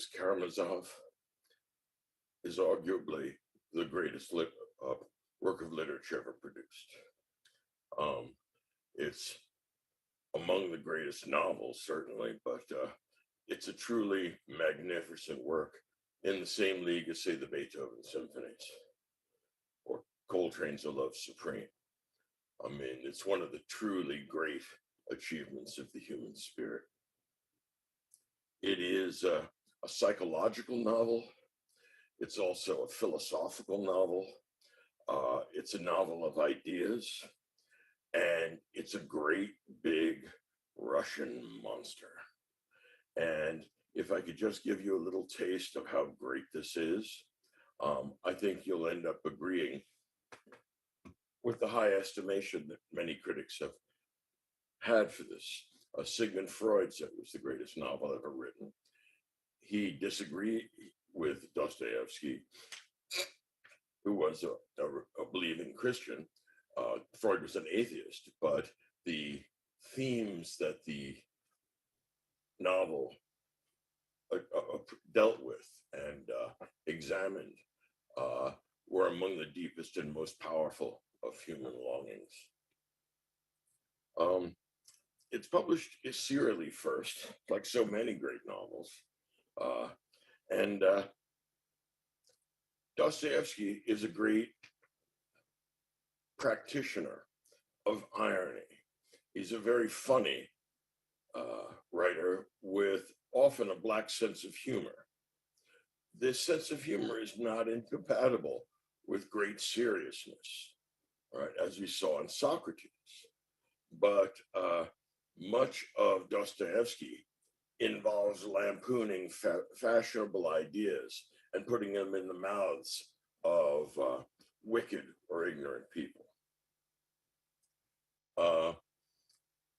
is Karamazov, is arguably the greatest work of literature ever produced. It's among the greatest novels, certainly, but it's a truly magnificent work in the same league as, say, the Beethoven symphonies or Coltrane's A Love Supreme. I mean, it's one of the truly great achievements of the human spirit. It is a psychological novel. It's also a philosophical novel. It's a novel of ideas, and it's a great big Russian monster. And if I could just give you a little taste of how great this is, I think you'll end up agreeing with the high estimation that many critics have had for this. Sigmund Freud said it was the greatest novel ever written. He disagreed with Dostoevsky, who was a believing Christian. Freud was an atheist, but the themes that the novel dealt with and examined were among the deepest and most powerful of human longings. It's published serially first, like so many great novels. And Dostoevsky is a great practitioner of irony. He's a very funny writer with often a black sense of humor. This sense of humor is not incompatible with great seriousness, right, as we saw in Socrates. But much of Dostoevsky involves lampooning fashionable ideas and putting them in the mouths of wicked or ignorant people.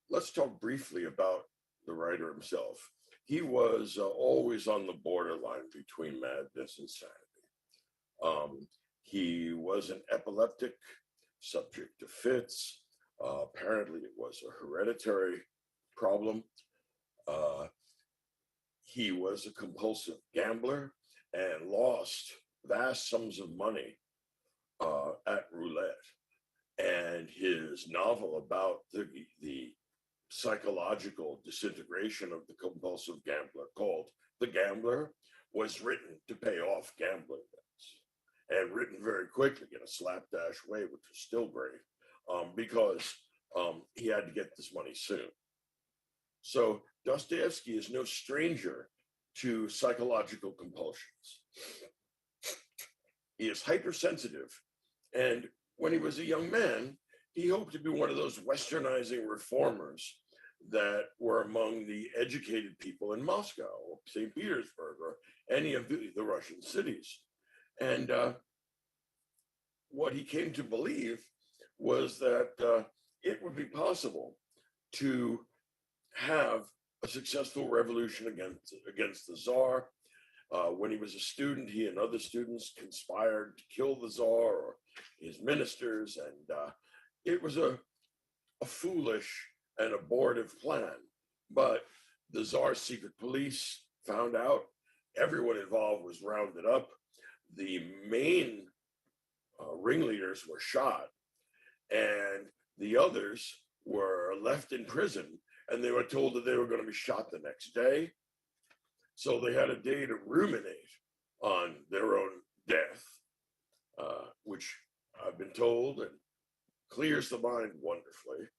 Let's talk briefly about the writer himself. He was always on the borderline between madness and sanity. He was an epileptic, subject to fits. Apparently, it was a hereditary problem. He was a compulsive gambler and lost vast sums of money at roulette. And his novel about the psychological disintegration of the compulsive gambler, called The Gambler, was written to pay off gambling debts, and written very quickly in a slapdash way, which was still great, because he had to get this money soon. So Dostoevsky is no stranger to psychological compulsions. He is hypersensitive, and when he was a young man, he hoped to be one of those westernizing reformers that were among the educated people in Moscow or St. Petersburg or any of the Russian cities. And what he came to believe was that it would be possible to have a successful revolution against the Tsar. When he was a student, he and other students conspired to kill the Tsar or his ministers, and it was a foolish and abortive plan. But the Tsar's secret police found out, everyone involved was rounded up, the main ringleaders were shot, and the others were left in prison, and they were told that they were going to be shot the next day. So they had a day to ruminate on their own death, which I've been told and clears the mind wonderfully.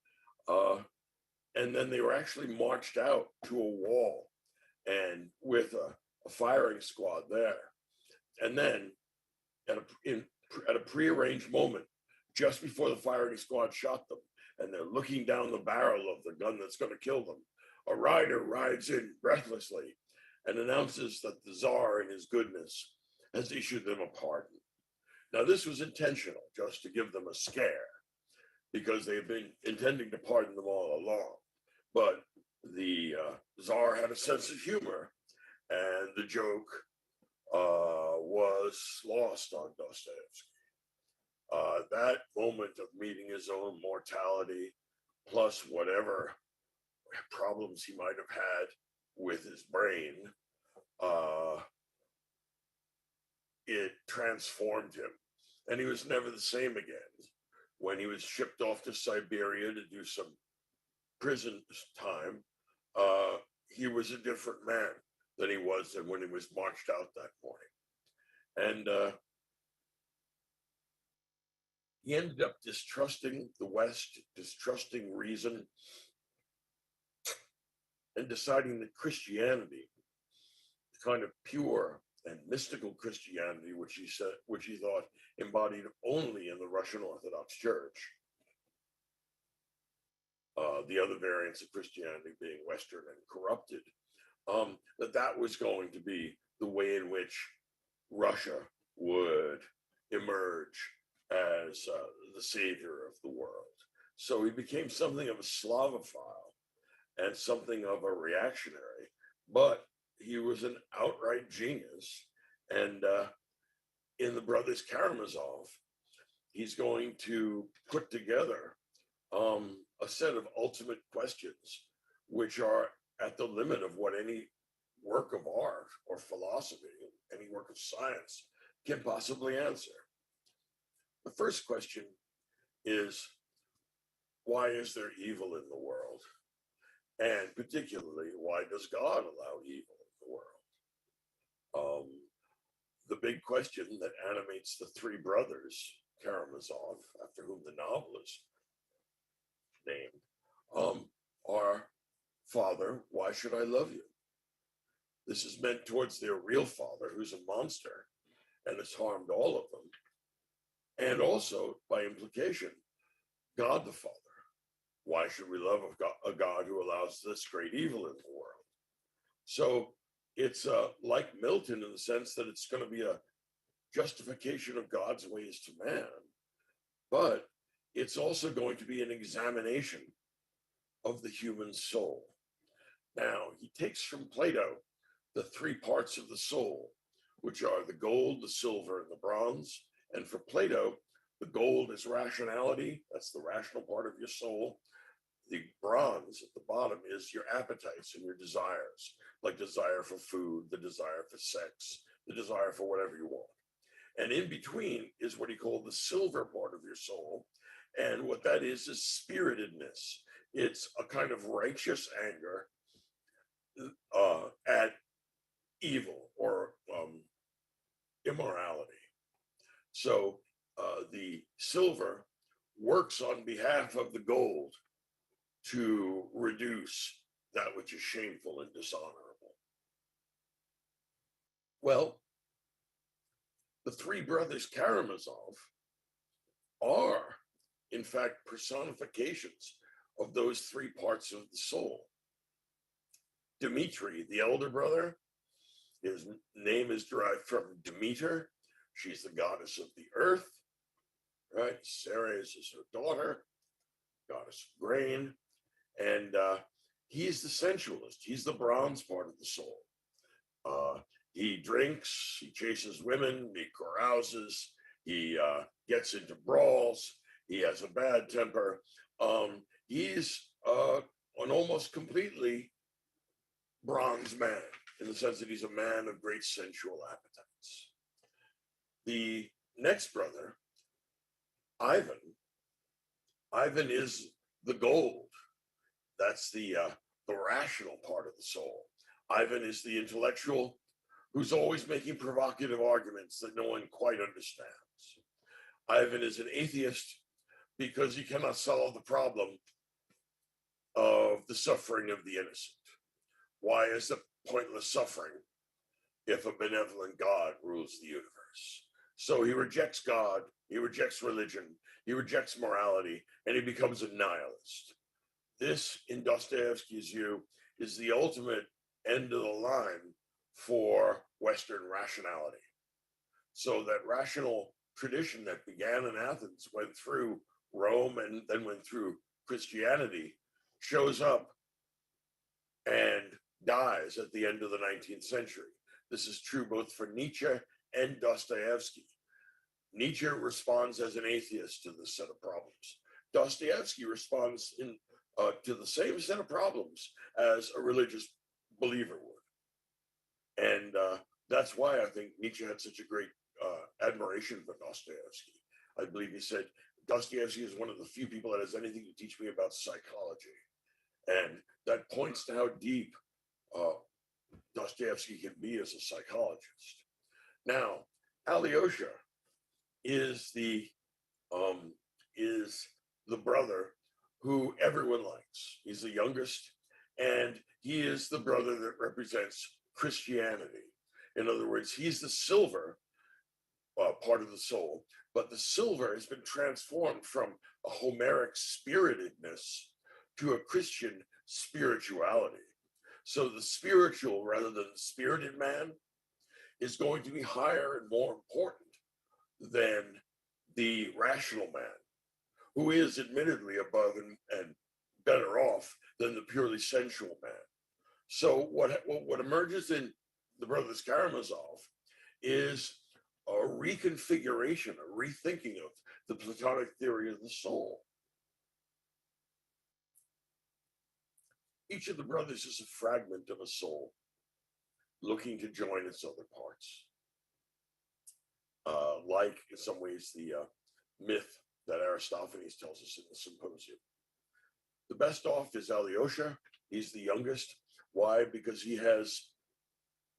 And then they were actually marched out to a wall, and with a firing squad there. And then at a prearranged moment, just before the firing squad shot them, and they're looking down the barrel of the gun that's going to kill them, a rider rides in breathlessly and announces that the Tsar, in his goodness, has issued them a pardon. Now, this was intentional, just to give them a scare, because they had been intending to pardon them all along. But the Tsar had a sense of humor, and the joke was lost on Dostoevsky. That moment of meeting his own mortality, plus whatever problems he might have had with his brain, transformed him, and he was never the same again. When he was shipped off to Siberia to do some prison time, he was a different man than he was when he was marched out that morning. And he ended up distrusting the West, distrusting reason, and deciding that Christianity, the kind of pure and mystical Christianity, which he thought embodied only in the Russian Orthodox Church, the other variants of Christianity being Western and corrupted, that was going to be the way in which Russia would emerge as the savior of the world. So he became something of a Slavophile and something of a reactionary, but he was an outright genius. And in the Brothers Karamazov, he's going to put together a set of ultimate questions, which are at the limit of what any work of art or philosophy, any work of science can possibly answer. The first question is, why is there evil in the world? And particularly, why does God allow evil in the world? The big question that animates the three brothers, Karamazov, after whom the novel is named, are, Father, why should I love you? This is meant towards their real father, who's a monster and has harmed all of them. And also, by implication, God the Father. Why should we love a God who allows this great evil in the world? So it's like Milton in the sense that it's going to be a justification of God's ways to man, but it's also going to be an examination of the human soul. Now, he takes from Plato the three parts of the soul, which are the gold, the silver, and the bronze. And for Plato, the gold is rationality. That's the rational part of your soul. The bronze at the bottom is your appetites and your desires, like desire for food, the desire for sex, the desire for whatever you want. And in between is what he called the silver part of your soul. And what that is spiritedness. It's a kind of righteous anger at evil or immorality. So the silver works on behalf of the gold to reduce that which is shameful and dishonorable. Well, the three brothers Karamazov are, in fact, personifications of those three parts of the soul. Dmitri, the elder brother, his name is derived from Demeter. She's the goddess of the earth, right? Ceres is her daughter, goddess of grain. And he's the sensualist. He's the bronze part of the soul. He drinks, he chases women, he carouses, he gets into brawls, he has a bad temper. He's an almost completely bronze man in the sense that he's a man of great sensual appetites. The next brother, Ivan is the gold. That's the rational part of the soul. Ivan is the intellectual who's always making provocative arguments that no one quite understands. Ivan is an atheist because he cannot solve the problem of the suffering of the innocent. Why is the pointless suffering if a benevolent God rules the universe? So he rejects God, he rejects religion, he rejects morality, and he becomes a nihilist. This, in Dostoevsky's view, is the ultimate end of the line for Western rationality. So that rational tradition that began in Athens, went through Rome, and then went through Christianity, shows up and dies at the end of the 19th century. This is true both for Nietzsche and Dostoevsky. Nietzsche responds as an atheist to this set of problems. Dostoevsky responds to the same set of problems as a religious believer would. And that's why I think Nietzsche had such a great admiration for Dostoevsky. I believe he said, Dostoevsky is one of the few people that has anything to teach me about psychology. And that points to how deep Dostoevsky can be as a psychologist. Now, Alyosha is the brother who everyone likes. He's the youngest, and he is the brother that represents Christianity. In other words, he's the silver part of the soul, but the silver has been transformed from a Homeric spiritedness to a Christian spirituality. So the spiritual, rather than the spirited man, is going to be higher and more important than the rational man, who is admittedly above and better off than the purely sensual man. So what emerges in the Brothers Karamazov is a reconfiguration, a rethinking of the Platonic theory of the soul. Each of the brothers is a fragment of a soul looking to join its other parts. Like, in some ways, the myth that Aristophanes tells us in the Symposium. The best off is Alyosha. He's the youngest. Why? Because he has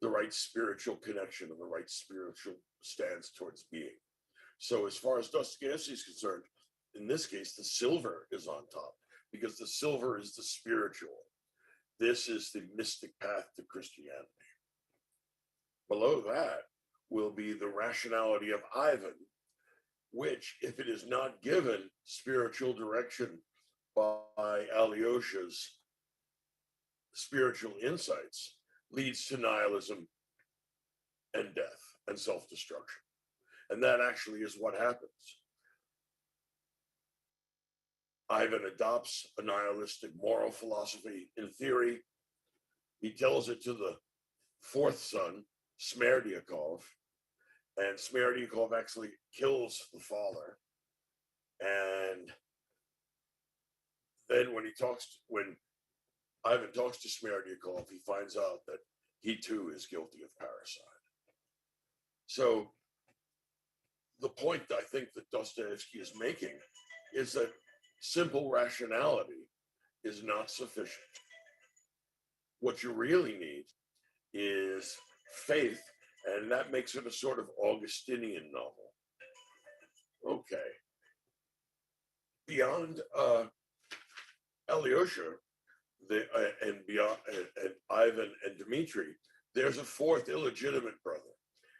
the right spiritual connection and the right spiritual stance towards being. So as far as Dostoevsky is concerned, in this case, the silver is on top, because the silver is the spiritual. This is the mystic path to Christianity. Below that will be the rationality of Ivan, which, if it is not given spiritual direction by Alyosha's spiritual insights, leads to nihilism and death and self-destruction. And that actually is what happens. Ivan adopts a nihilistic moral philosophy in theory. He tells it to the fourth son, Smerdyakov, and Smerdyakov actually kills the father. And then when Ivan talks to Smerdyakov, he finds out that he too is guilty of parricide. So the point I think that Dostoevsky is making is that simple rationality is not sufficient. What you really need is faith, and that makes it a sort of Augustinian novel. Okay. Beyond Alyosha and Ivan and Dmitri, there's a fourth illegitimate brother,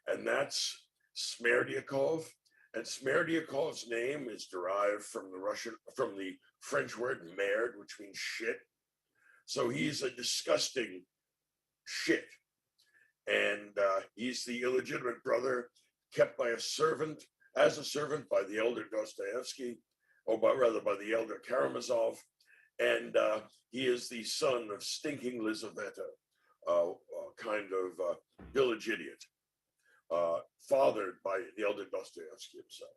and that's Smerdyakov. And Smerdyakov's name is derived from the French word merde, which means shit. So he's a disgusting shit. And he's the illegitimate brother kept by as a servant by the elder Dostoevsky, or by the elder Karamazov. And he is the son of stinking Lizaveta, kind of village idiot, fathered by the elder Dostoevsky himself.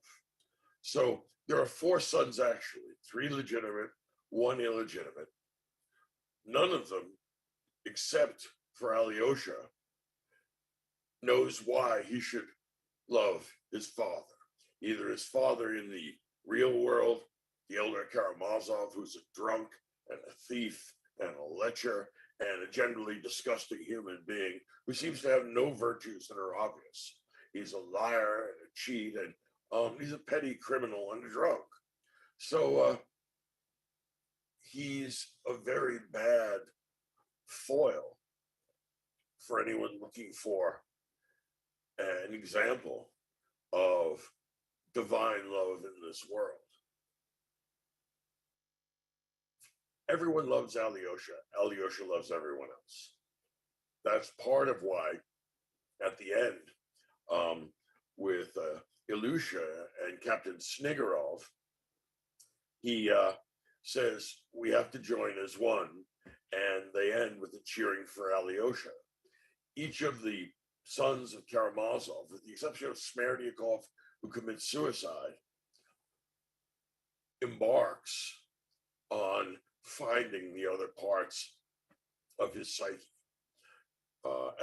So there are four sons, actually, three legitimate, one illegitimate. None of them, except for Alyosha, knows why he should love his father. Either his father in the real world, the elder Karamazov, who's a drunk and a thief and a lecher and a generally disgusting human being who seems to have no virtues that are obvious. He's a liar and a cheat, and he's a petty criminal and a drunk. So he's a very bad foil for anyone looking for an example of divine love in this world. Everyone loves Alyosha. Alyosha loves everyone else. That's part of why, at the end, with Ilyusha and Captain Snigurov, he says, we have to join as one, and they end with a cheering for Alyosha. Each of the sons of Karamazov, with the exception of Smerdyakov, who commits suicide, embarks on finding the other parts of his psyche.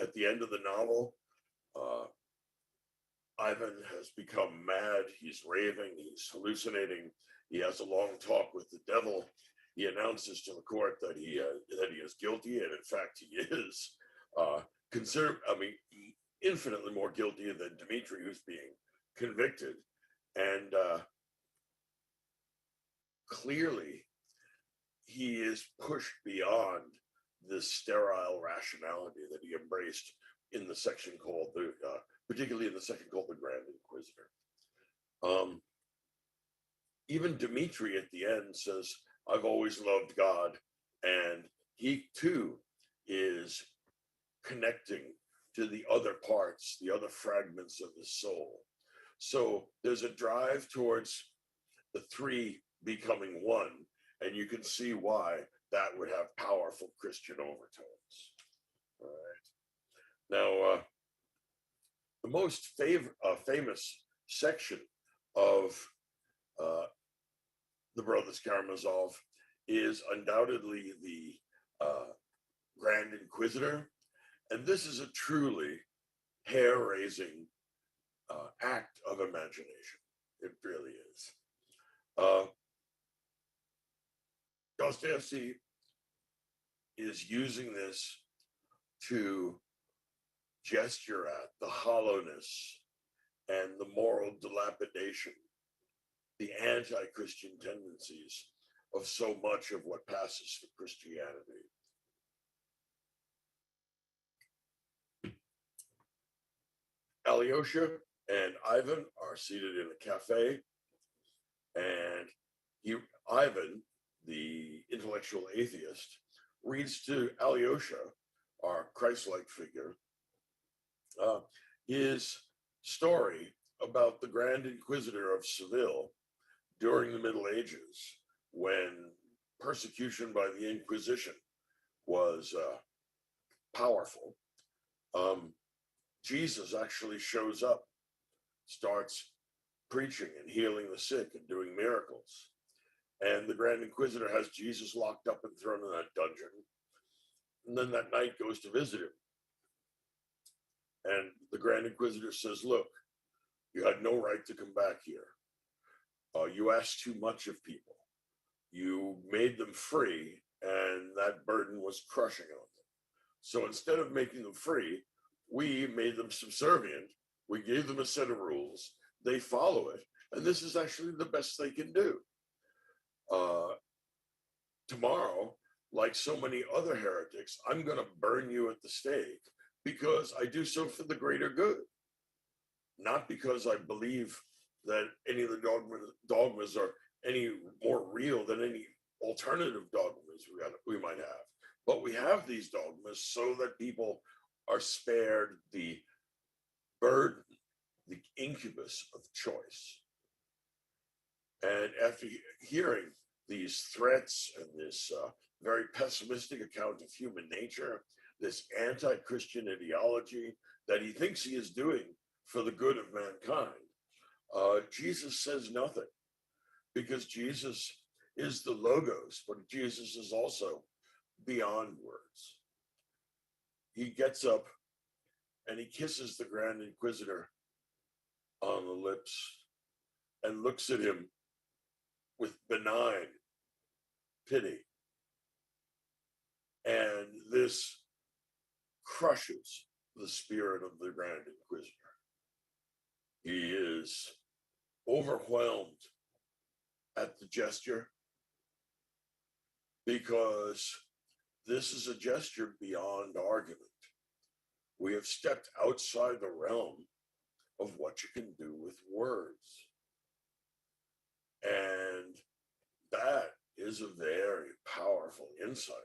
At the end of the novel, Ivan has become mad. He's raving. He's hallucinating. He has a long talk with the devil. He announces to the court that he is guilty, and in fact he is. Infinitely more guilty than Dmitri, who's being convicted, and clearly he is pushed beyond this sterile rationality that he embraced in the section called particularly in the section called the Grand Inquisitor. Even Dmitri at the end says, "I've always loved God," and he too is connecting to the other parts, the other fragments of the soul. So there's a drive towards the three becoming one, and you can see why that would have powerful Christian overtones. All right. Now, the most famous section of the Brothers Karamazov is undoubtedly the Grand Inquisitor. And this is a truly hair-raising act of imagination. It really is. Dostoevsky is using this to gesture at the hollowness and the moral dilapidation, the anti-Christian tendencies of so much of what passes for Christianity. Alyosha and Ivan are seated in a cafe, and Ivan, the intellectual atheist, reads to Alyosha, our Christ-like figure, his story about the Grand Inquisitor of Seville during the Middle Ages, when persecution by the Inquisition was powerful. Jesus actually shows up, starts preaching and healing the sick and doing miracles. And the Grand Inquisitor has Jesus locked up and thrown in that dungeon. And then that night goes to visit him. And the Grand Inquisitor says, "Look, you had no right to come back here. You asked too much of people. You made them free, and that burden was crushing on them. So instead of making them free, we made them subservient. We gave them a set of rules. They follow it. And this is actually the best they can do. Tomorrow, like so many other heretics, I'm going to burn you at the stake because I do so for the greater good. Not because I believe that any of the dogmas are any more real than any alternative dogmas we might have. But we have these dogmas so that people are spared the burden, the incubus of choice." And after hearing these threats and this very pessimistic account of human nature, this anti-Christian ideology that he thinks he is doing for the good of mankind, Jesus says nothing, because Jesus is the Logos, but Jesus is also beyond words. He gets up and he kisses the Grand Inquisitor on the lips and looks at him with benign pity. And this crushes the spirit of the Grand Inquisitor. He is overwhelmed at the gesture, because this is a gesture beyond argument. We have stepped outside the realm of what you can do with words. And that is a very powerful insight.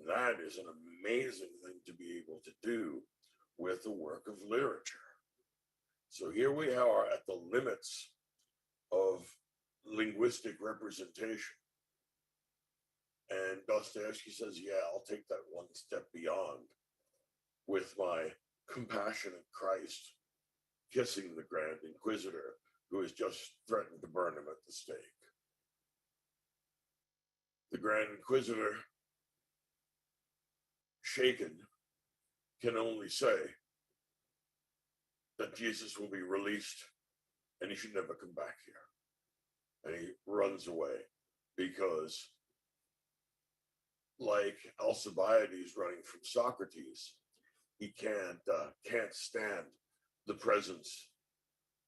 That is an amazing thing to be able to do with the work of literature. So here we are at the limits of linguistic representation. And Dostoevsky says, yeah, I'll take that one step beyond with my compassionate Christ kissing the Grand Inquisitor who has just threatened to burn him at the stake. The Grand Inquisitor, shaken, can only say, that Jesus will be released and he should never come back here. And he runs away because, like Alcibiades running from Socrates, he can't stand the presence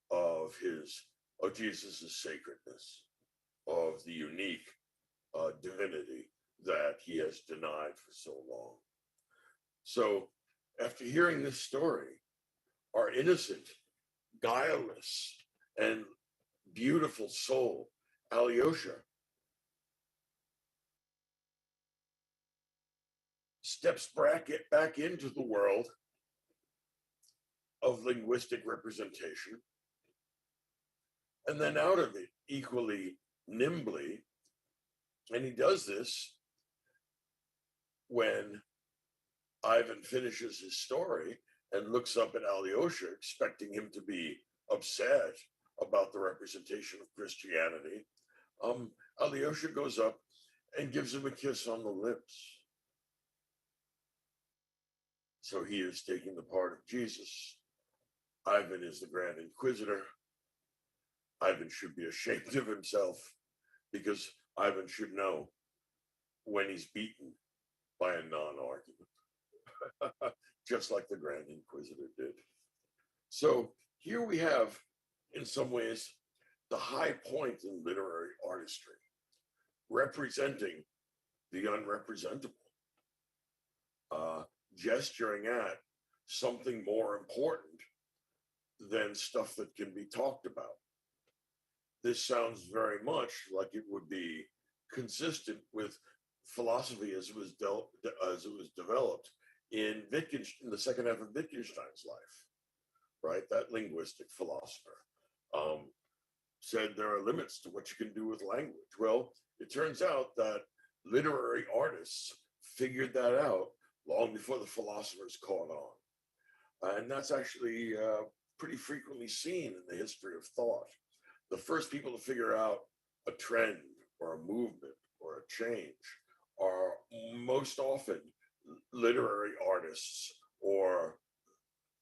of Jesus' sacredness, of the unique divinity that he has denied for so long. So after hearing this story, our innocent, guileless, and beautiful soul, Alyosha, steps back into the world of linguistic representation, and then out of it equally nimbly. And he does this when Ivan finishes his story and looks up at Alyosha, expecting him to be upset about the representation of Christianity. Alyosha goes up and gives him a kiss on the lips. So he is taking the part of Jesus. Ivan is the Grand Inquisitor. Ivan should be ashamed of himself, because Ivan should know when he's beaten by a non-argument, just like the Grand Inquisitor did. So here we have, in some ways, the high point in literary artistry, representing the unrepresentable, gesturing at something more important than stuff that can be talked about. This sounds very much like it would be consistent with philosophy as it was developed in the second half of Wittgenstein's life, right? That linguistic philosopher said there are limits to what you can do with language. Well, it turns out that literary artists figured that out long before the philosophers caught on. And that's actually pretty frequently seen in the history of thought. The first people to figure out a trend or a movement or a change are most often literary artists or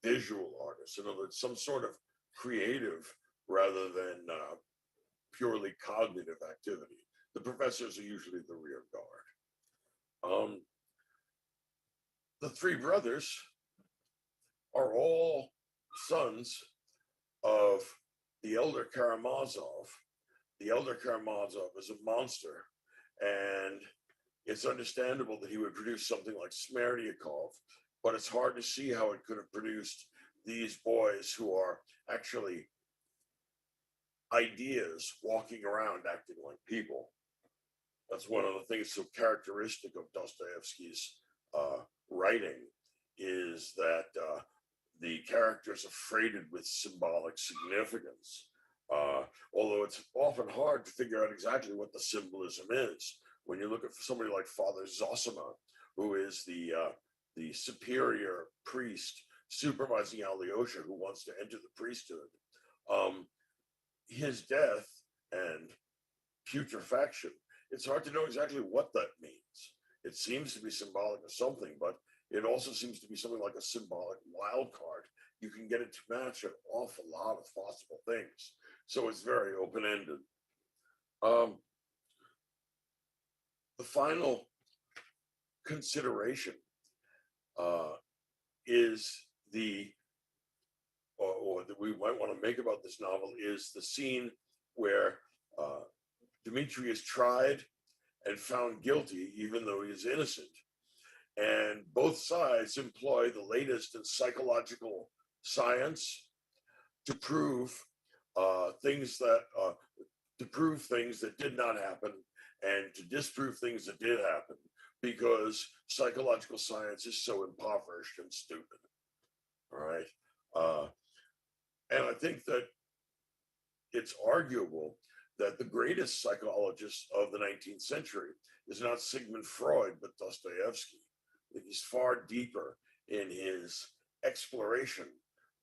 visual artists. In other words, some sort of creative rather than purely cognitive activity. The professors are usually the rear guard. The three brothers are all sons of the elder Karamazov. The elder Karamazov is a monster, and it's understandable that he would produce something like Smerdyakov, but it's hard to see how it could have produced these boys who are actually ideas walking around acting like people. That's one of the things so characteristic of Dostoevsky's writing, is that the characters are freighted with symbolic significance, although it's often hard to figure out exactly what the symbolism is. When you look at somebody like Father Zosima, who is the superior priest supervising Alyosha, who wants to enter the priesthood, his death and putrefaction, it's hard to know exactly what that means. It seems to be symbolic of something, but it also seems to be something like a symbolic wild card. You can get it to match an awful lot of possible things. So it's very open-ended. The final consideration is or that we might want to make about this novel is the scene where Dmitri is tried and found guilty, even though he is innocent. And both sides employ the latest in psychological science to prove things that did not happen and to disprove things that did happen, because psychological science is so impoverished and stupid. All right. And I think that it's arguable that the greatest psychologist of the 19th century is not Sigmund Freud, but Dostoevsky. He's far deeper in his exploration,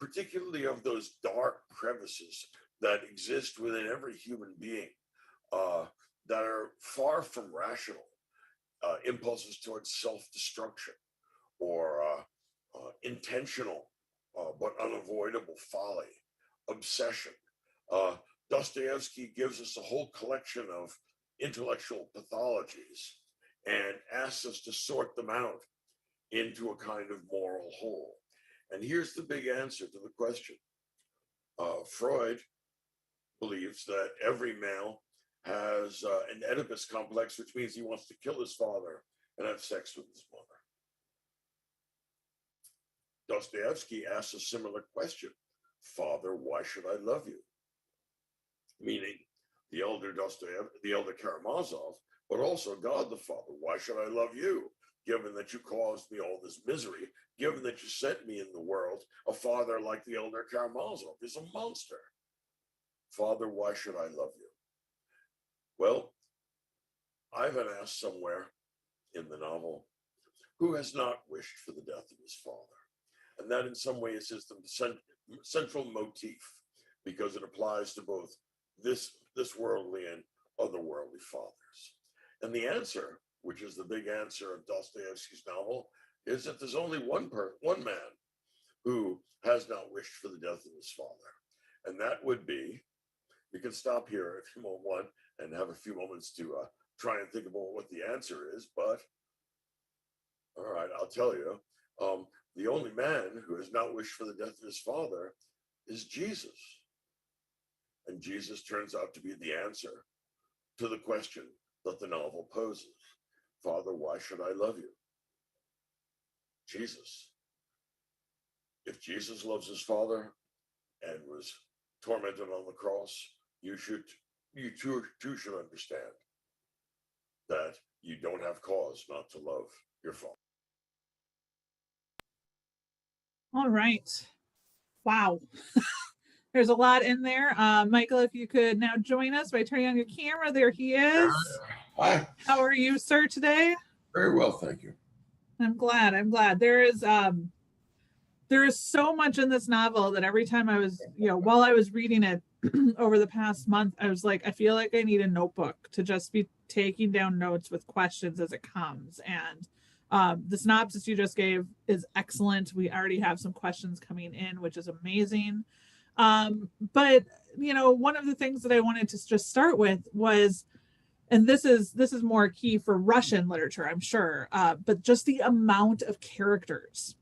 particularly of those dark crevices that exist within every human being, that are far from rational impulses towards self-destruction or intentional but unavoidable folly, obsession. Dostoevsky gives us a whole collection of intellectual pathologies and asks us to sort them out into a kind of moral whole. And here's the big answer to the question. Freud believes that every male has an Oedipus complex, which means he wants to kill his father and have sex with his mother. Dostoevsky asks a similar question. Father, why should I love you? Meaning the elder Karamazov, but also God the Father. Why should I love you, given that you caused me all this misery, given that you sent me in the world? A father like the elder Karamazov is a monster. Father, why should I love you? Well, Ivan asks somewhere in the novel, who has not wished for the death of his father? And that in some ways is the central motif, because it applies to both this worldly and otherworldly fathers. And the answer, which is the big answer of Dostoevsky's novel, is that there's only one man who has not wished for the death of his father. And that would be, you can stop here if you want and have a few moments to try and think about what the answer is, but all right, I'll tell you. The only man who has not wished for the death of his father is Jesus. And Jesus turns out to be the answer to the question that the novel poses. Father, why should I love you? Jesus. If Jesus loves his father and was tormented on the cross, you too should understand that you don't have cause not to love your father. All right. Wow. There's a lot in there. Michael, if you could now join us by turning on your camera. There he is. Hi. How are you, sir, today? Very well, thank you. I'm glad. There is so much in this novel that every time I was, while I was reading it over the past month, I was like, I feel like I need a notebook to just be taking down notes with questions as it comes. And the synopsis you just gave is excellent. We already have some questions coming in, which is amazing. But one of the things that I wanted to just start with was, and this is more key for Russian literature, I'm sure, but just the amount of characters.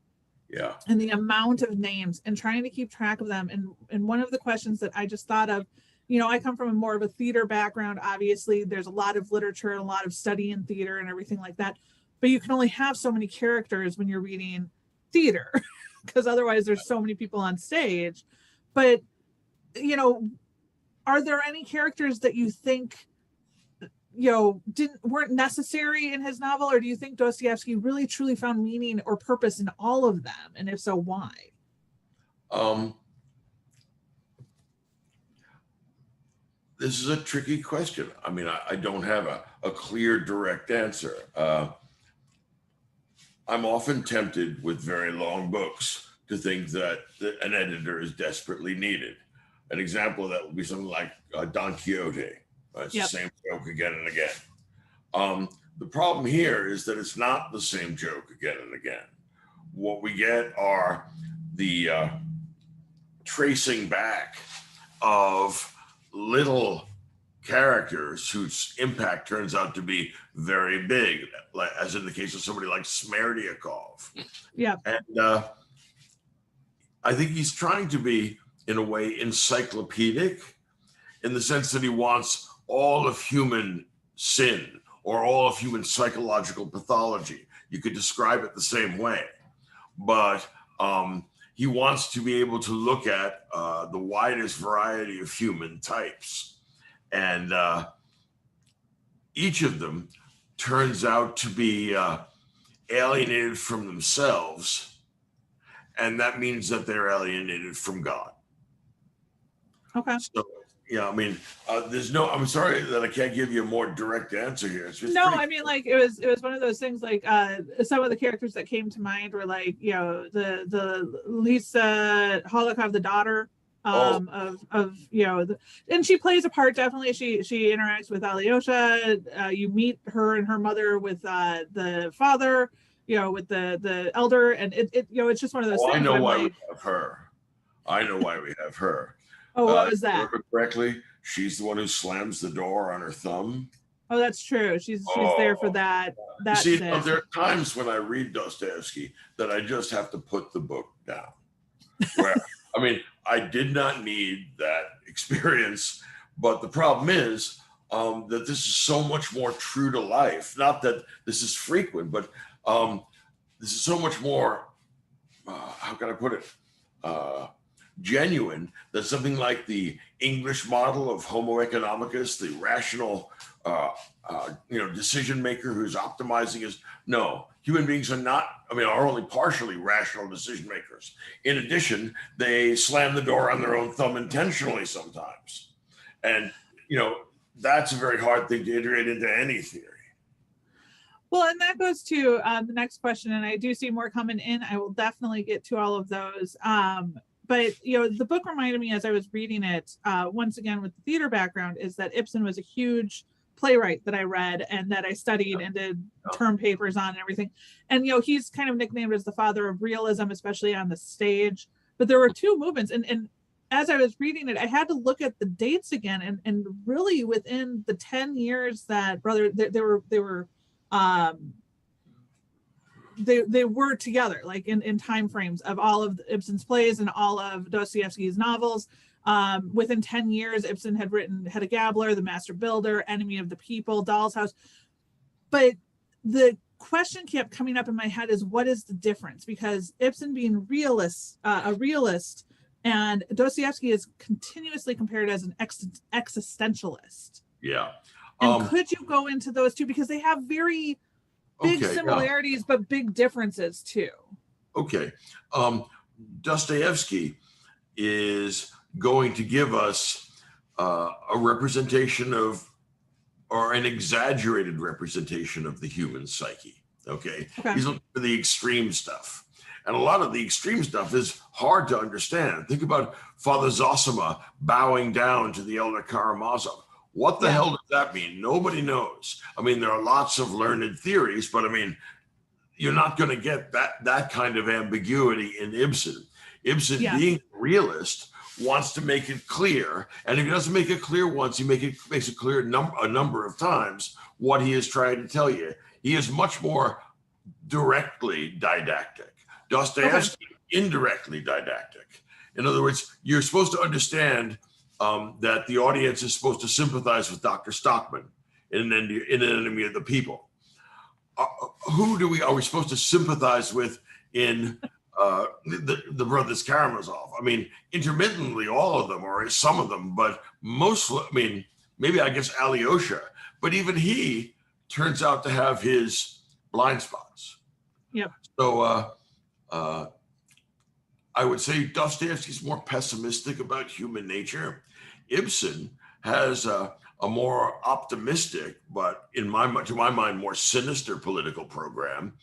Yeah. And the amount of names and trying to keep track of them. And one of the questions that I just thought of, I come from more of a theater background. Obviously, there's a lot of literature and a lot of study in theater and everything like that. But you can only have so many characters when you're reading theater, because otherwise there's so many people on stage. But, are there any characters that you think, weren't necessary in his novel? Or do you think Dostoevsky really truly found meaning or purpose in all of them? And if so, why? This is a tricky question. I mean, I don't have a clear, direct answer. I'm often tempted with very long books to think that an editor is desperately needed. An example of that would be something like Don Quixote. It's the same joke again and again. The problem here is that it's not the same joke again and again. What we get are the tracing back of little characters whose impact turns out to be very big, as in the case of somebody like Smerdyakov. Yeah. And I think he's trying to be, in a way, encyclopedic, in the sense that he wants all of human sin or all of human psychological pathology. You could describe it the same way. But he wants to be able to look at the widest variety of human types. And each of them turns out to be alienated from themselves. And that means that they're alienated from God. Okay. So, I mean, I'm sorry that I can't give you a more direct answer here. It's just I mean, like, it was one of those things, like, some of the characters that came to mind were like, the Lisa Holikov, the daughter of and she plays a part, definitely. She interacts with Alyosha. You meet her and her mother with the father. with the elder, and it's just one of those Oh, things. I know I'm why like, we have her. I know why we have her. oh, what was If I that? remember correctly, she's the one who slams the door on her thumb. Oh, that's true. She's there for Oh, that you see, sin. there are times when I read Dostoevsky that I just have to put the book down. Where, I mean, I did not need that experience, but the problem is that this is so much more true to life. Not that this is frequent, but this is so much more, how can I put it, genuine than something like the English model of Homo economicus, the rational, decision maker who's optimizing his. No, human beings are not. Are only partially rational decision makers. In addition, they slam the door on their own thumb intentionally sometimes, and that's a very hard thing to integrate into any theory. Well, and that goes to the next question, and I do see more coming in. I will definitely get to all of those. But the book reminded me as I was reading it, once again with the theater background, is that Ibsen was a huge playwright that I read and that I studied and did term papers on and everything. And he's kind of nicknamed as the father of realism, especially on the stage. But there were two movements, and as I was reading it, I had to look at the dates again, and really within the 10 years that they were together, like in time frames of all of Ibsen's plays and all of Dostoevsky's novels. Within 10 years, Ibsen had written Hedda Gabler, The Master Builder, Enemy of the People, Doll's House. But the question kept coming up in my head is, what is the difference? Because Ibsen being a realist, and Dostoevsky is continuously compared as an existentialist. Yeah. And could you go into those two? Because they have very big similarities, but big differences too. Okay. Dostoevsky is going to give us a representation of, or an exaggerated representation of the human psyche. Okay. He's looking for the extreme stuff. And a lot of the extreme stuff is hard to understand. Think about Father Zosima bowing down to the elder Karamazov. What the hell does that mean? Nobody knows. There are lots of learned theories, but you're not going to get that kind of ambiguity in Ibsen. Ibsen, being a realist, wants to make it clear, and if he doesn't make it clear once, he makes it clear a number of times what he is trying to tell you. He is much more directly didactic. Dostoevsky, indirectly didactic. In other words, you're supposed to understand that the audience is supposed to sympathize with Dr. Stockman in an Enemy of the People. Who are we supposed to sympathize with in the brothers Karamazov? Intermittently, all of them, or some of them, but mostly, maybe I guess Alyosha, but even he turns out to have his blind spots. Yep. So I would say Dostoevsky's more pessimistic about human nature. Ibsen has a more optimistic, but to my mind, more sinister political program.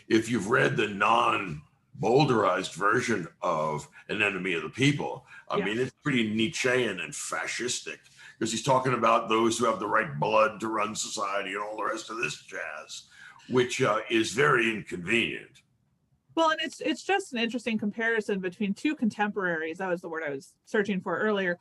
If you've read the non-Boulderized version of An Enemy of the People, it's pretty Nietzschean and fascistic, because he's talking about those who have the right blood to run society and all the rest of this jazz, which is very inconvenient. Well, and it's just an interesting comparison between two contemporaries. That was the word I was searching for earlier.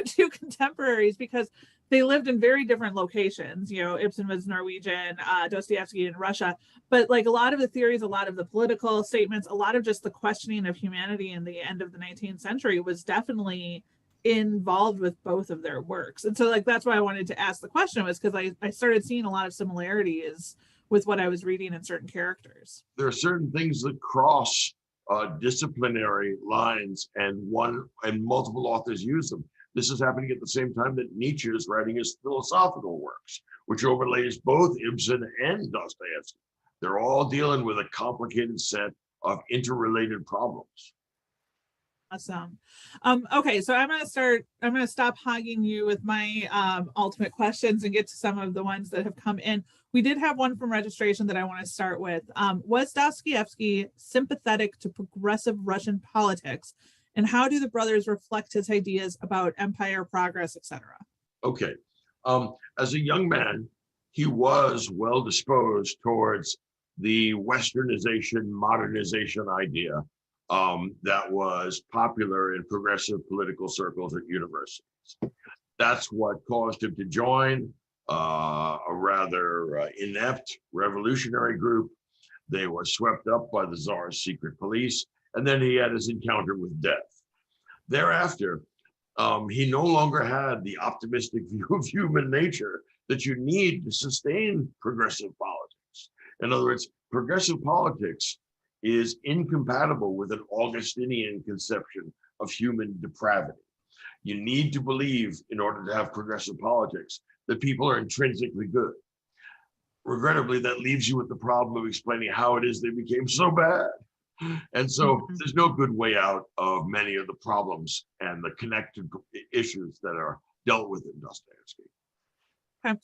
Two contemporaries, because they lived in very different locations. Ibsen was Norwegian, Dostoevsky in Russia. But like a lot of the theories, a lot of the political statements, a lot of just the questioning of humanity in the end of the 19th century was definitely involved with both of their works. And so that's why I wanted to ask the question, was because I started seeing a lot of similarities with what I was reading in certain characters. There are certain things that cross disciplinary lines, and multiple authors use them. This is happening at the same time that Nietzsche is writing his philosophical works, which overlays both Ibsen and Dostoevsky. They're all dealing with a complicated set of interrelated problems. Awesome. Okay, so I'm going to stop hogging you with my ultimate questions and get to some of the ones that have come in. We did have one from registration that I want to start with. Was Dostoevsky sympathetic to progressive Russian politics? And how do the brothers reflect his ideas about empire, progress, etc.? Okay. As a young man, he was well disposed towards the westernization, modernization idea that was popular in progressive political circles at universities. That's what caused him to join a rather inept revolutionary group. They were swept up by the Tsar's secret police, and then he had his encounter with death. Thereafter, he no longer had the optimistic view of human nature that you need to sustain progressive politics. In other words, progressive politics is incompatible with an Augustinian conception of human depravity. You need to believe, in order to have progressive politics, that people are intrinsically good. Regrettably, that leaves you with the problem of explaining how it is they became so bad. And so there's no good way out of many of the problems and the connected issues that are dealt with in Dostoevsky. Okay.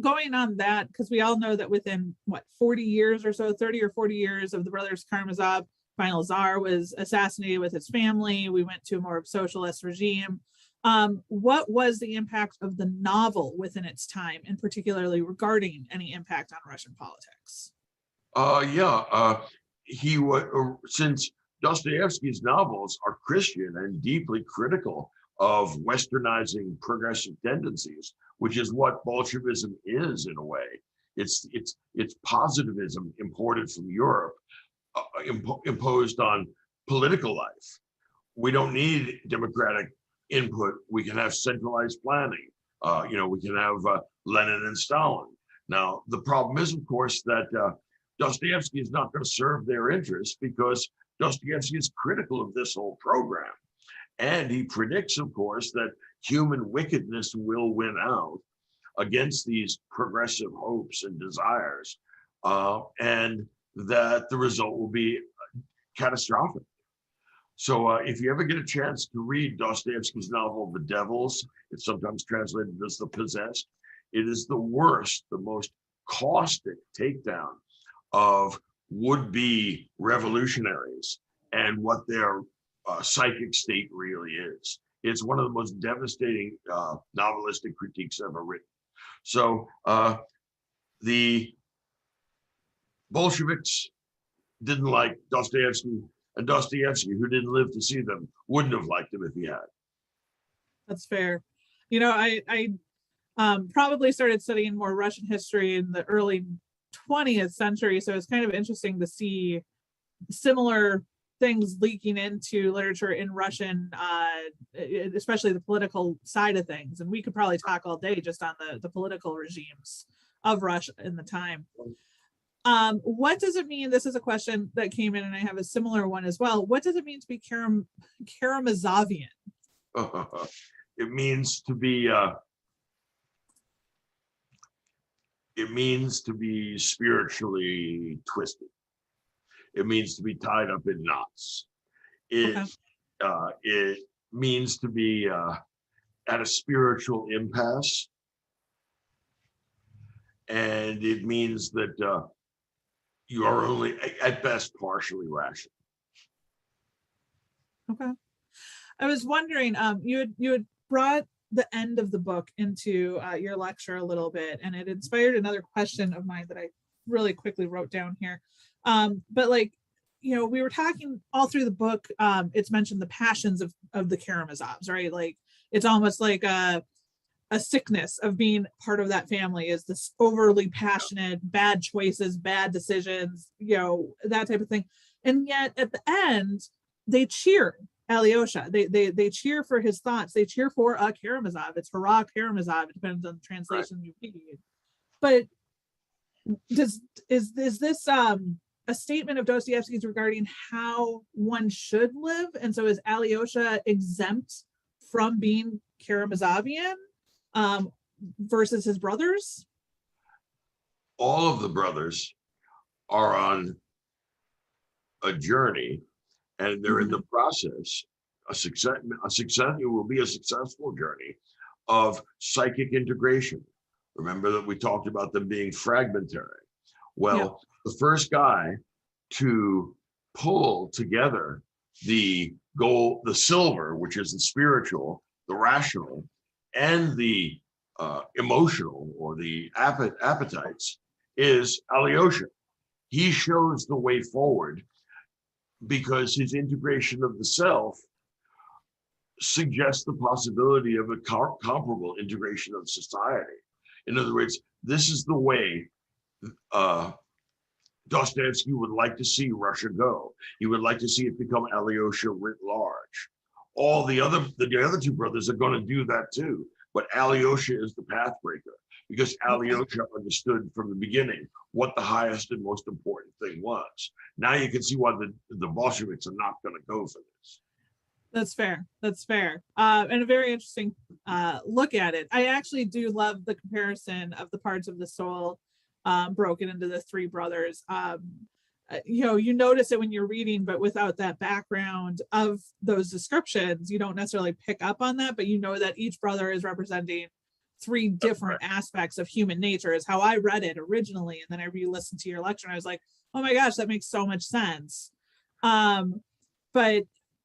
Going on that, because we all know that within 40 years or so, 30 or 40 years of the brothers Karamazov, final Tsar was assassinated with his family. We went to a more socialist regime. What was the impact of the novel within its time, and particularly regarding any impact on Russian politics? He was, since Dostoevsky's novels are Christian and deeply critical of westernizing progressive tendencies, which is what Bolshevism is in a way. It's positivism imported from Europe, imposed on political life. We don't need democratic input. We can have centralized planning. We can have Lenin and Stalin. Now, the problem is, of course, that Dostoevsky is not going to serve their interests, because Dostoevsky is critical of this whole program. And he predicts, of course, that human wickedness will win out against these progressive hopes and desires, and that the result will be catastrophic. So if you ever get a chance to read Dostoevsky's novel, The Devils, it's sometimes translated as The Possessed, it is the worst, the most caustic takedown of would-be revolutionaries and what their psychic state really is. It's one of the most devastating novelistic critiques ever written. So the Bolsheviks didn't like Dostoevsky, and Dostoevsky, who didn't live to see them, wouldn't have liked him if he had. That's fair. I probably started studying more Russian history in the early 20th century, so it's kind of interesting to see similar things leaking into literature in Russian, especially the political side of things. And we could probably talk all day just on the political regimes of Russia in the time. What does it mean? This is a question that came in, and I have a similar one as well. What does it mean to be Karamazovian? It means to be spiritually twisted. It means to be tied up in knots. It means to be at a spiritual impasse, and it means that you are only at best partially rational. Okay. I was wondering, you had brought the end of the book into your lecture a little bit, and it inspired another question of mine that I really quickly wrote down here. But we were talking all through the book. It's mentioned the passions of the Karamazovs, right? Like, it's almost like a sickness of being part of that family, is this overly passionate, bad choices, bad decisions, that type of thing. And yet at the end, they cheer Alyosha. They cheer for his thoughts. They cheer for Karamazov. It's hurrah Karamazov. It depends on the translation you read. But is this a statement of Dostoevsky's regarding how one should live? And so is Alyosha exempt from being Karamazovian versus his brothers? All of the brothers are on a journey, and they're in the process. It will be a successful journey of psychic integration. Remember that we talked about them being fragmentary. Well, the first guy to pull together the gold, the silver, which is the spiritual, the rational, and the emotional, or the appetites, is Alyosha. he shows the way forward because his integration of the self suggests the possibility of a comparable integration of society. In other words, this is the way Dostoevsky would like to see Russia go. He would like to see it become Alyosha writ large. All the other two brothers are going to do that too, but Alyosha is the pathbreaker because Alyosha understood from the beginning what the highest and most important thing was. Now you can see why the Bolsheviks are not going to go for this. That's fair. That's fair. And a very interesting look at it. I actually do love the comparison of the parts of the soul broken into the three brothers. You notice it when you're reading, but without that background of those descriptions, you don't necessarily pick up on that, but you know that each brother is representing three different aspects of human nature is how I read it originally. And then I re-listened to your lecture and I was like, oh my gosh, that makes so much sense. But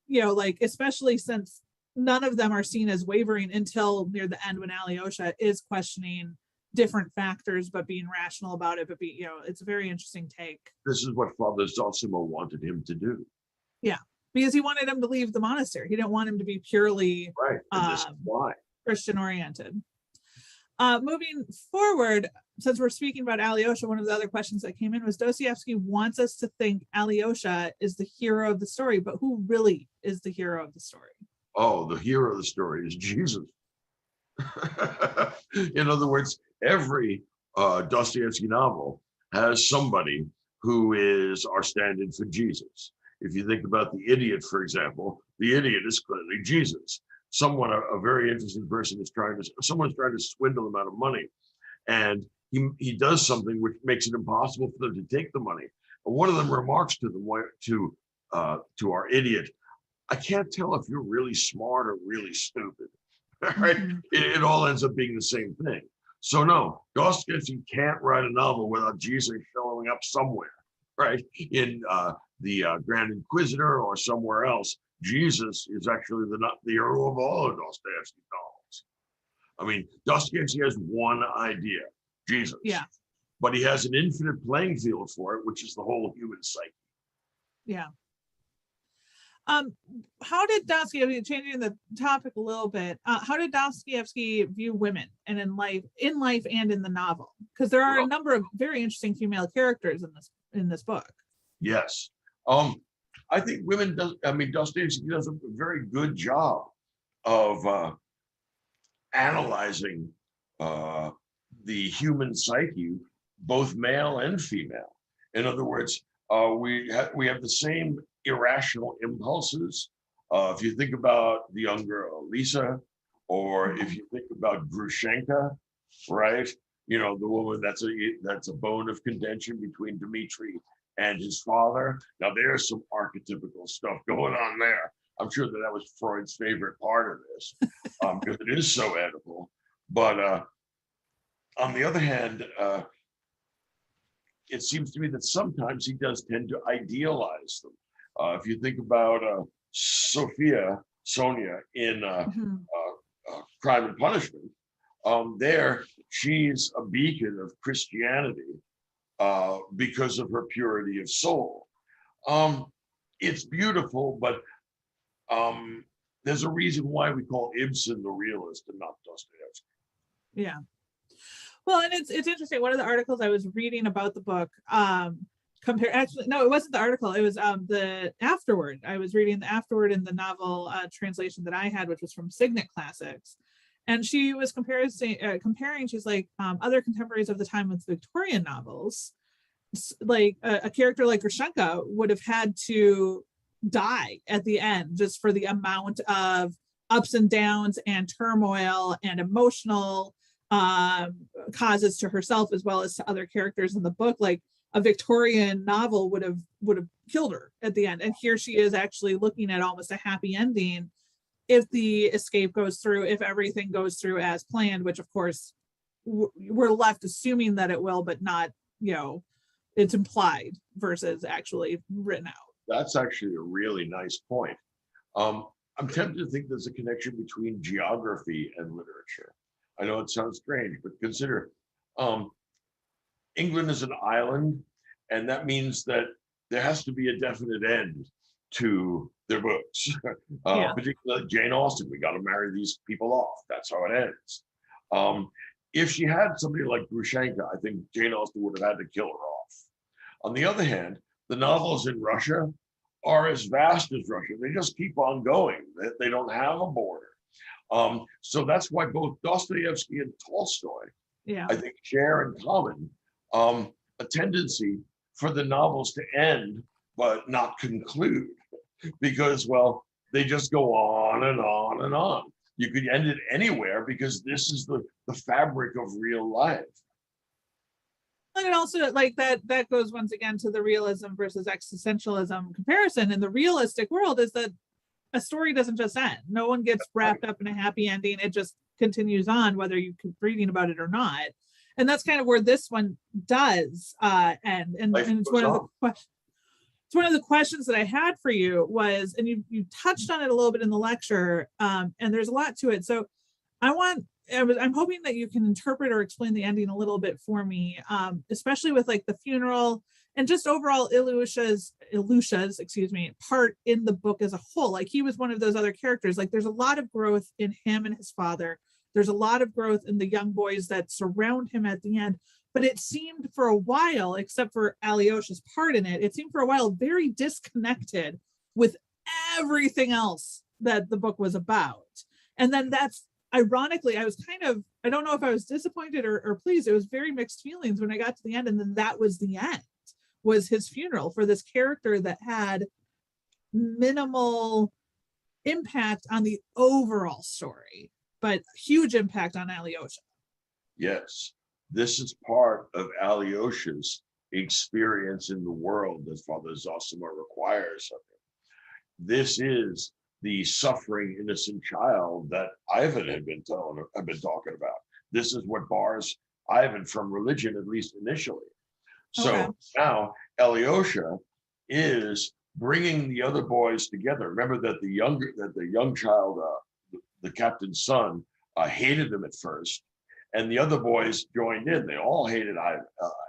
like, especially since none of them are seen as wavering until near the end when Alyosha is questioning different factors, but being rational about it, but it's a very interesting take. This is what Father Zosimo wanted him to do. Yeah, because he wanted him to leave the monastery. He didn't want him to be purely Christian oriented. Moving forward, since we're speaking about Alyosha, one of the other questions that came in was Dostoevsky wants us to think Alyosha is the hero of the story, but who really is the hero of the story? Oh, the hero of the story is Jesus. In other words, every Dostoevsky novel has somebody who is our stand-in for Jesus. If you think about the idiot, for example, the idiot is clearly Jesus. Someone, a very interesting person, someone's trying to swindle him out of money, and he does something which makes it impossible for them to take the money. And one of them remarks to our idiot, "I can't tell if you're really smart or really stupid." Right? Mm-hmm. It all ends up being the same thing. So no, Dostoevsky can't write a novel without Jesus showing up somewhere, right? In the Grand Inquisitor or somewhere else. Jesus is actually the hero of all of Dostoevsky novels. I mean, Dostoevsky has one idea, Jesus. Yeah. But he has an infinite playing field for it, which is the whole human psyche. Yeah. How did Dostoevsky, changing the topic a little bit, how did Dostoevsky view women and in life and in the novel? Because there are a number of very interesting female characters in this book. Yes. I think Dostoevsky does a very good job of analyzing the human psyche, both male and female. In other words, we have the same irrational impulses. If you think about the young girl Lisa, or if you think about Grushenka, right? The woman that's a bone of contention between Dmitri and his father. Now there's some archetypical stuff going on there. I'm sure that was Freud's favorite part of this, because it is so edible. But on the other hand, it seems to me that sometimes he does tend to idealize them. If you think about Sonia in Crime and Punishment, there she's a beacon of Christianity because of her purity of soul. It's beautiful, but there's a reason why we call Ibsen the realist and not Dostoevsky. Yeah. Well, and it's interesting. One of the articles I was reading about the book, it wasn't the article. It was the afterword. I was reading the afterword in the novel translation that I had, which was from Signet Classics. And she was comparing, she's like, other contemporaries of the time with Victorian novels, like a character like Grushenka would have had to die at the end just for the amount of ups and downs and turmoil and emotional causes to herself as well as to other characters in the book. Like a Victorian novel would have killed her at the end, and here she is actually looking at almost a happy ending if the escape goes through, if everything goes through as planned, which of course we're left assuming that it will, but not, it's implied versus actually written out. That's actually a really nice point. I'm tempted to think there's a connection between geography and literature. I know it sounds strange, but consider England is an island, And that means that there has to be a definite end to their books. Yeah. Particularly Jane Austen, we got to marry these people off. That's how it ends. If she had somebody like Grushenka, I think Jane Austen would have had to kill her off. On the other hand, the novels in Russia are as vast as Russia. They just keep on going. They don't have a border. So that's why both Dostoevsky and Tolstoy, Yeah. I think, share in common a tendency for the novels to end but not conclude, because, well, they just go on and on and on. You could end it anywhere because this is the fabric of real life. And also, like, that goes once again to the realism versus existentialism comparison. In the realistic world is that a story doesn't just end. No one gets wrapped up in a happy ending. It just continues on, whether you keep reading about it or not. And that's kind of where this one does end. And it's one of the questions. It's one of the questions that I had for you was, and you touched on it a little bit in the lecture, and there's a lot to it. So I'm hoping that you can interpret or explain the ending a little bit for me, especially with like the funeral and just overall Alyosha's part in the book as a whole. Like, he was one of those other characters. Like, there's a lot of growth in him and his father. There's a lot of growth in the young boys that surround him at the end. But it seemed for a while, except for Alyosha's part in it, it seemed for a while very disconnected with everything else that the book was about. And then that's, ironically, I was kind of, I don't know if I was disappointed or pleased. It was very mixed feelings when I got to the end. And then that was the end, was his funeral for this character that had minimal impact on the overall story, but huge impact on Alyosha. Yes. This is part of Alyosha's experience in the world that Father Zosima requires of him. This is the suffering innocent child that Ivan had been talking about. This is what bars Ivan from religion, at least initially. So now Alyosha is bringing the other boys together. Remember that the young child, the captain's son, hated him at first. And the other boys joined in. They all hated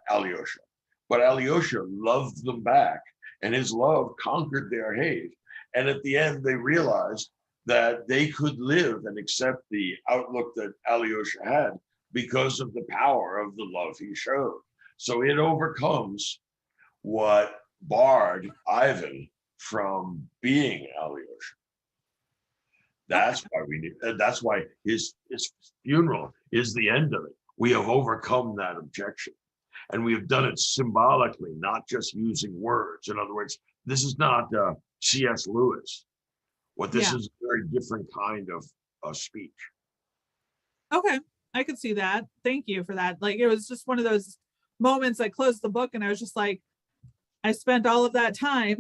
Alyosha. But Alyosha loved them back, and his love conquered their hate. And at the end, they realized that they could live and accept the outlook that Alyosha had because of the power of the love he showed. So it overcomes what barred Ivan from being Alyosha. That's why we need. That's why his funeral is the end of it. We have overcome that objection, and we have done it symbolically, not just using words. In other words, this is not C.S. Lewis. What this is a very different kind of speech. Okay, I could see that. Thank you for that. Like, it was just one of those moments. I closed the book and I was just like, I spent all of that time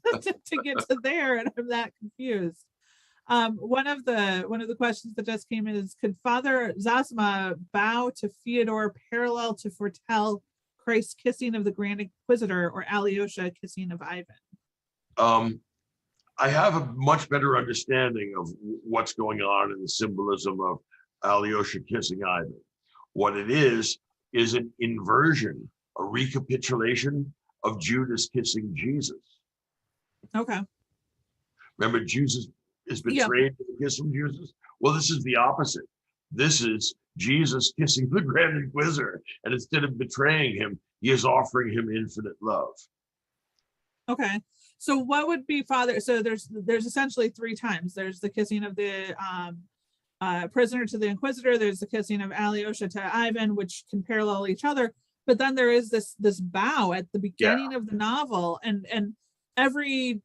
to get to there, and I'm that confused. One of the questions that just came in is, could Father Zosima bow to Fyodor parallel to foretell Christ's kissing of the Grand Inquisitor or Alyosha kissing of Ivan? I have a much better understanding of what's going on in the symbolism of Alyosha kissing Ivan. What it is an inversion, a recapitulation of Judas kissing Jesus. Okay. Remember, Jesus is betrayed to the kiss from Jesus. Well, this is the opposite. This is Jesus kissing the Grand Inquisitor, and instead of betraying him, he is offering him infinite love. Okay, so what would be Father? So there's essentially three times. There's the kissing of the prisoner to the Inquisitor. There's the kissing of Alyosha to Ivan, which can parallel each other. But then there is this bow at the beginning of the novel, and every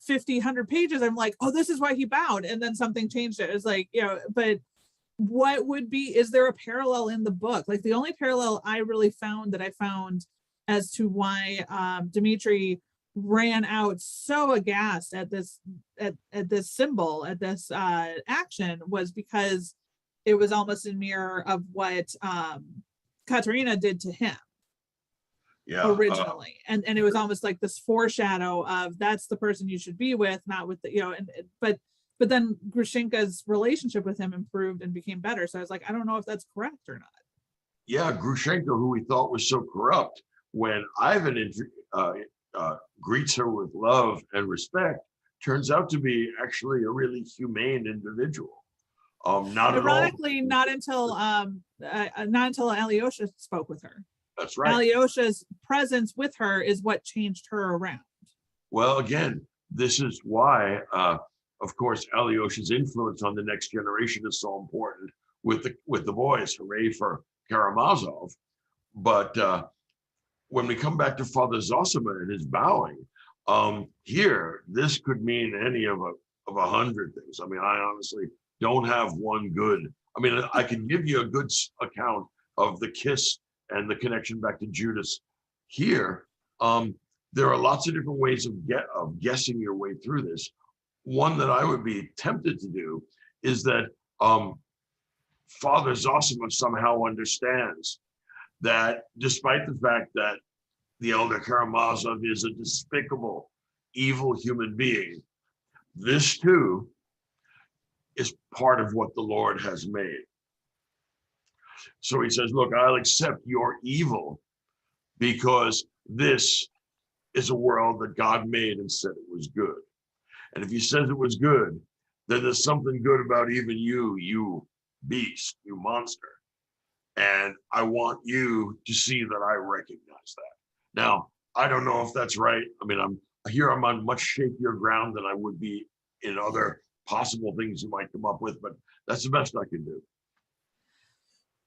100 pages, I'm like, oh, this is why he bowed, and then something changed it. It's like, but what would be, is there a parallel in the book? Like, the only parallel I really found as to why Dmitri ran out so aghast at this symbol, at this action, was because it was almost a mirror of what Katerina did to him originally, and it was almost like this foreshadow of, that's the person you should be with, not with the, but then Grushenka's relationship with him improved and became better. So I was like, I don't know if that's correct or not. Yeah, Grushenka, who we thought was so corrupt, when Ivan greets her with love and respect, turns out to be actually a really humane individual. Not Ironically, at all. not until Alyosha spoke with her. That's right. Alyosha's presence with her is what changed her around. Well, again, this is why, of course, Alyosha's influence on the next generation is so important with the boys. Hooray for Karamazov! But when we come back to Father Zosima and his bowing, here this could mean any of 100 things. I mean, I honestly don't have one good. I mean, I can give you a good account of the kiss and the connection back to Judas. Here, there are lots of different ways of guessing your way through this. One that I would be tempted to do is that Father Zosima somehow understands that despite the fact that the elder Karamazov is a despicable, evil human being, this too is part of what the Lord has made. So he says, look, I'll accept your evil because this is a world that God made and said it was good. And if he says it was good, then there's something good about even you beast, you monster. And I want you to see that I recognize that. Now, I don't know if that's right. I mean, I'm on much shakier ground than I would be in other possible things you might come up with, but that's the best I can do.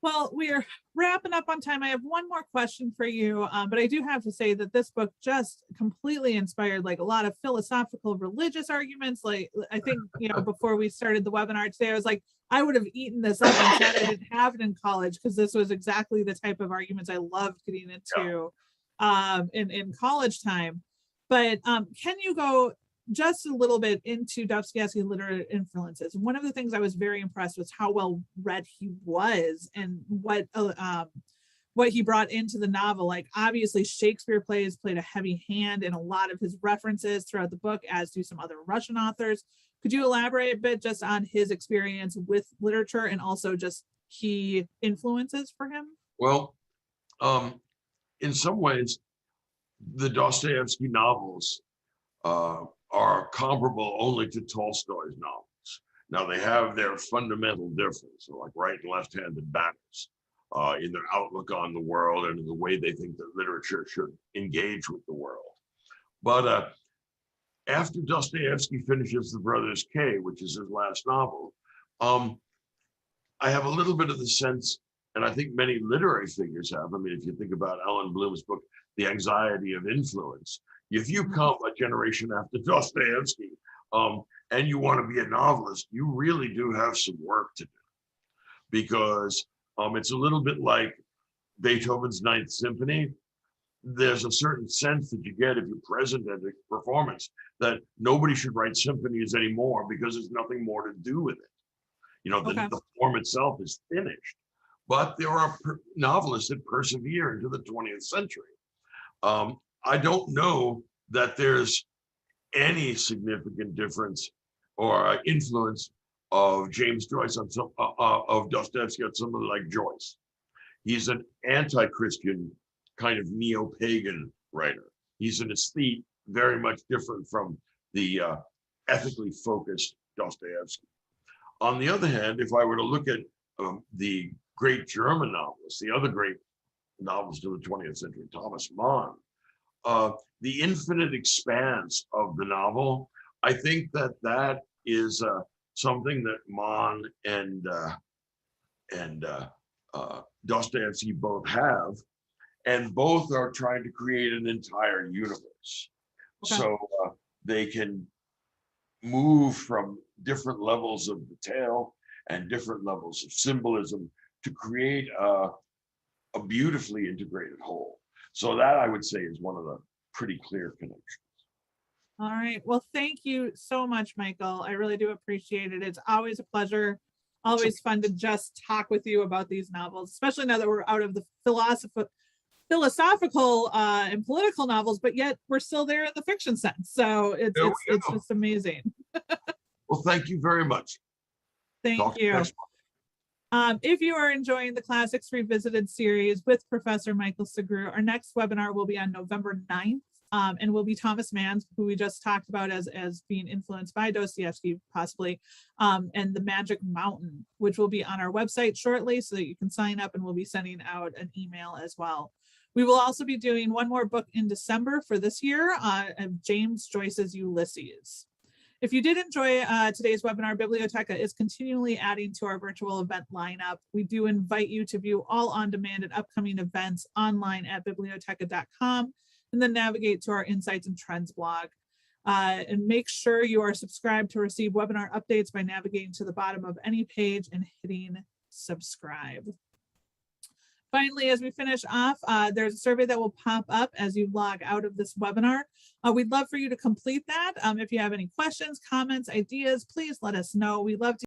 Well, we're wrapping up on time. I have one more question for you, but I do have to say that this book just completely inspired like a lot of philosophical, religious arguments. Like I think, before we started the webinar today, I was like, I would have eaten this up and said I didn't have it in college because this was exactly the type of arguments I loved getting into in college time. But can you go just a little bit into Dostoevsky's literary influences? One of the things I was very impressed with how well read he was and what he brought into the novel. Like obviously Shakespeare plays played a heavy hand in a lot of his references throughout the book, as do some other Russian authors. Could you elaborate a bit just on his experience with literature and also just key influences for him? Well, in some ways, the Dostoevsky novels are comparable only to Tolstoy's novels. Now they have their fundamental difference, like right and left-handed battles in their outlook on the world and in the way they think that literature should engage with the world. But after Dostoevsky finishes The Brothers K, which is his last novel, I have a little bit of the sense, and I think many literary figures have. I mean, if you think about Ellen Bloom's book, The Anxiety of Influence, if you come a generation after Dostoevsky and you want to be a novelist, you really do have some work to do, because it's a little bit like Beethoven's Ninth Symphony. There's a certain sense that you get if you're present at a performance that nobody should write symphonies anymore because there's nothing more to do with it. The form itself is finished. But there are novelists that persevere into the 20th century. I don't know that there's any significant difference or influence of James Joyce on of Dostoevsky on somebody like Joyce. He's an anti-Christian kind of neo-pagan writer. He's an aesthete very much different from the ethically focused Dostoevsky. On the other hand, if I were to look at the great German novelists, the other great novelist of the 20th century, Thomas Mann, the infinite expanse of the novel, I think that is something that Mann and Dostoevsky both have, and both are trying to create an entire universe. Okay. So they can move from different levels of detail and different levels of symbolism to create a beautifully integrated whole. So that, I would say, is one of the pretty clear connections. All right. Well, thank you so much, Michael. I really do appreciate it. It's always a pleasure. Always fun to just talk with you about these novels, especially now that we're out of the philosophical and political novels, but yet we're still there in the fiction sense. So it's just amazing. Well, thank you very much. Thank you. If you are enjoying the Classics Revisited series with Professor Michael Sugrue, our next webinar will be on November 9th, and will be Thomas Mann's, who we just talked about as being influenced by Dostoevsky, possibly, and The Magic Mountain, which will be on our website shortly so that you can sign up, and we'll be sending out an email as well. We will also be doing one more book in December for this year, of James Joyce's Ulysses. If you did enjoy today's webinar, Biblioteca is continually adding to our virtual event lineup. We do invite you to view all on-demand and upcoming events online at biblioteca.com, and then navigate to our Insights and Trends blog. And make sure you are subscribed to receive webinar updates by navigating to the bottom of any page and hitting subscribe. Finally, as we finish off, there's a survey that will pop up as you log out of this webinar. We'd love for you to complete that. If you have any questions, comments, ideas, please let us know. We love to